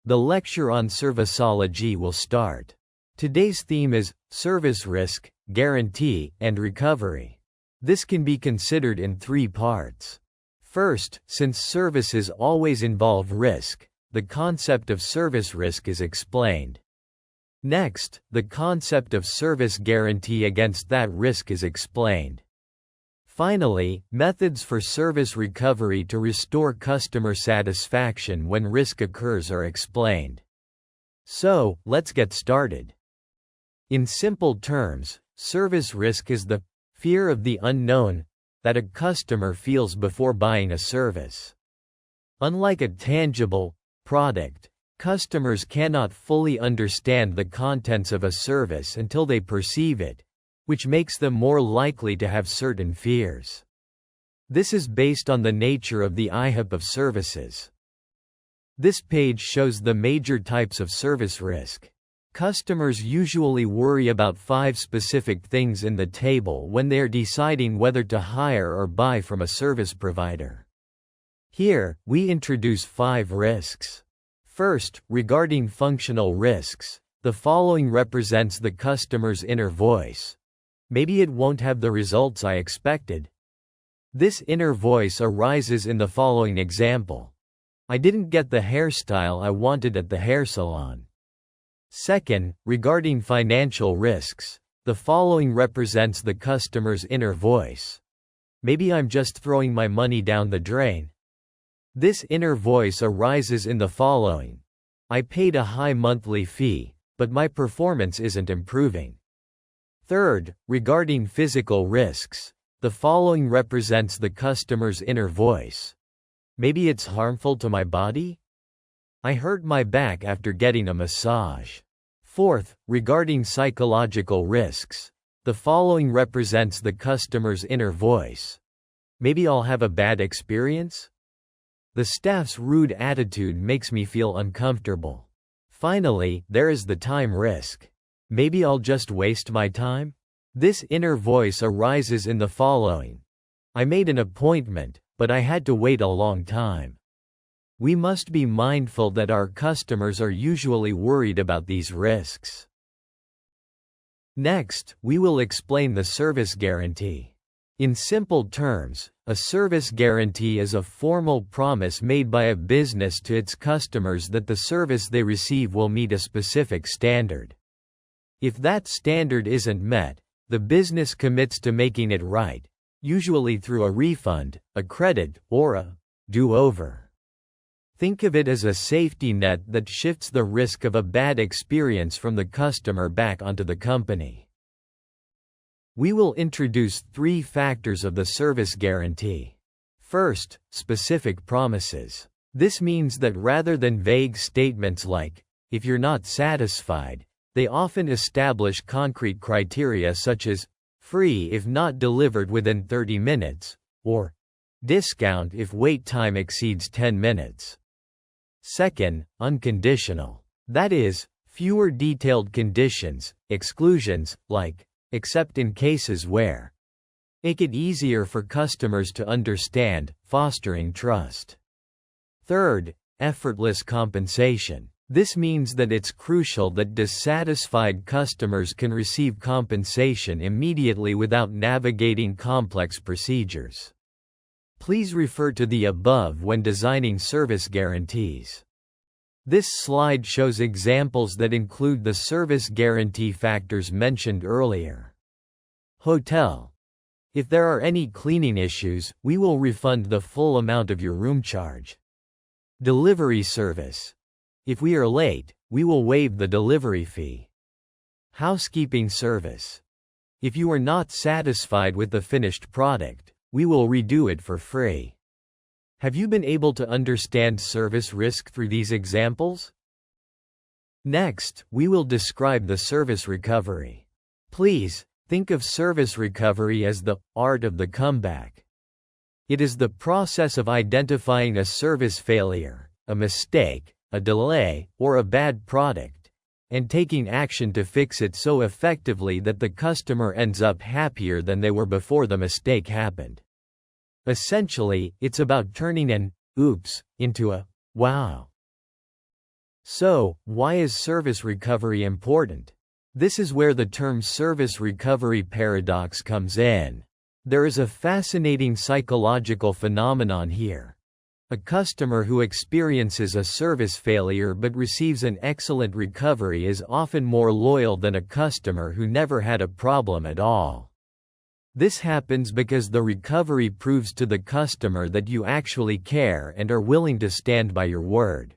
The lecture on Serviceology will start. Today's theme is service risk, guarantee, and recovery. This can be considered in three parts. First, since services always involve risk, the concept of service risk is explained. Next, the concept of service guarantee against that risk is explained. Finally, methods for service recovery to restore customer satisfaction when risk occurs are explained. So, let's get started. In simple terms, service risk is the fear of the unknown that a customer feels before buying a service. Unlike a tangible product, customers cannot fully understand the contents of a service until they perceive it, which makes them more likely to have certain fears. This is based on the nature of the IHAP of services. This page shows the major types of service risk. Customers usually worry about 5 specific things in the table when they are deciding whether to hire or buy from a service provider. Here, we introduce 5 risks. First, regarding functional risks, the following represents the customer's inner voice. Maybe it won't have the results I expected. This inner voice arises in the following example. I didn't get the hairstyle I wanted at the hair salon. Second, regarding financial risks, the following represents the customer's inner voice. Maybe I'm just throwing my money down the drain. This inner voice arises in the following. I paid a high monthly fee, but my performance isn't improving. Third, regarding physical risks, the following represents the customer's inner voice. Maybe it's harmful to my body? I hurt my back after getting a massage. Fourth, regarding psychological risks, the following represents the customer's inner voice. Maybe I'll have a bad experience? The staff's rude attitude makes me feel uncomfortable. Finally, there is the time risk. Maybe I'll just waste my time? This inner voice arises in the following. I made an appointment, but I had to wait a long time. We must be mindful that our customers are usually worried about these risks. Next, we will explain the service guarantee. In simple terms, a service guarantee is a formal promise made by a business to its customers that the service they receive will meet a specific standard. If that standard isn't met, the business commits to making it right, usually through a refund, a credit, or a do-over. Think of it as a safety net that shifts the risk of a bad experience from the customer back onto the company. We will introduce 3 factors of the service guarantee. First, specific promises. This means that rather than vague statements like, if you're not satisfied, they often establish concrete criteria such as, free if not delivered within 30 minutes, or discount if wait time exceeds 10 minutes. Second, unconditional. That is, fewer detailed conditions, exclusions, like, except in cases where. Make it easier for customers to understand, fostering trust. Third, effortless compensation. This means that it's crucial that dissatisfied customers can receive compensation immediately without navigating complex procedures. Please refer to the above when designing service guarantees. This slide shows examples that include the service guarantee factors mentioned earlier. Hotel. If there are any cleaning issues, we will refund the full amount of your room charge. Delivery service. If we are late, we will waive the delivery fee. Housekeeping service. If you are not satisfied with the finished product, we will redo it for free. Have you been able to understand service risk through these examples? Next, we will describe the service recovery. Please, think of service recovery as the art of the comeback. It is the process of identifying a service failure, a mistake, a delay, or a bad product, and taking action to fix it so effectively that the customer ends up happier than they were before the mistake happened. Essentially, it's about turning an oops into a wow. So, why is service recovery important? This is where the term service recovery paradox comes in. There is a fascinating psychological phenomenon here. A customer who experiences a service failure but receives an excellent recovery is often more loyal than a customer who never had a problem at all. This happens because the recovery proves to the customer that you actually care and are willing to stand by your word.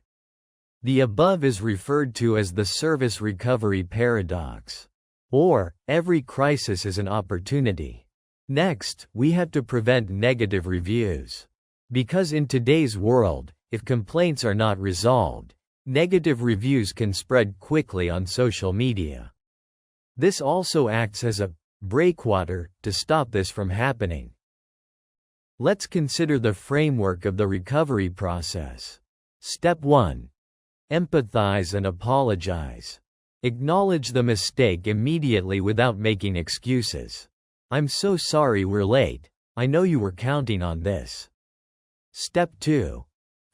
The above is referred to as the service recovery paradox. Or, every crisis is an opportunity. Next, we have to prevent negative reviews. Because in today's world, if complaints are not resolved, negative reviews can spread quickly on social media. This also acts as a breakwater to stop this from happening. Let's consider the framework of the recovery process. Step 1. Empathize and apologize. Acknowledge the mistake immediately without making excuses. I'm so sorry we're late. I know you were counting on this. Step 2.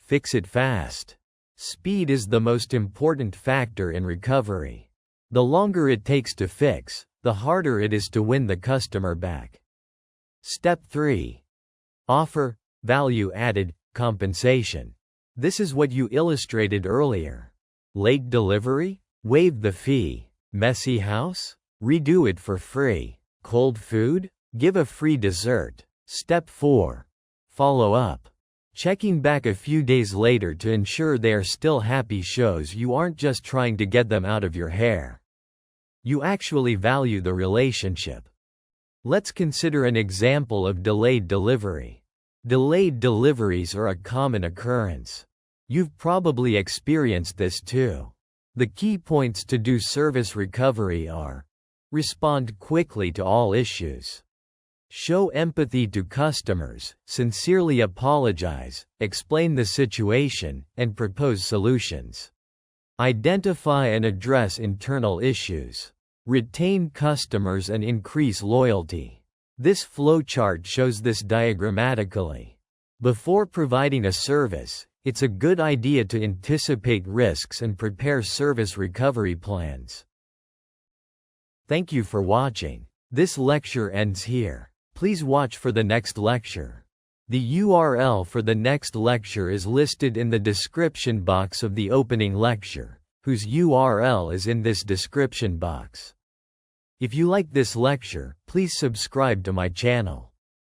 Fix it fast. Speed is the most important factor in recovery. The longer it takes to fix, the harder it is to win the customer back. Step 3. Offer value-added compensation. This is what you illustrated earlier. Late delivery? Waive the fee. Messy house? Redo it for free. Cold food? Give a free dessert. Step 4. Follow up. Checking back a few days later to ensure they are still happy shows you aren't just trying to get them out of your hair. You actually value the relationship. Let's consider an example of delayed delivery. Delayed deliveries are a common occurrence. You've probably experienced this too. The key points to do service recovery are: respond quickly to all issues. Show empathy to customers, sincerely apologize, explain the situation, and propose solutions. Identify and address internal issues. Retain customers and increase loyalty. This flowchart shows this diagrammatically. Before providing a service, it's a good idea to anticipate risks and prepare service recovery plans. Thank you for watching. This lecture ends here. Please watch for the next lecture. The URL for the next lecture is listed in the description box of the opening lecture, whose URL is in this description box. If you like this lecture, please subscribe to my channel.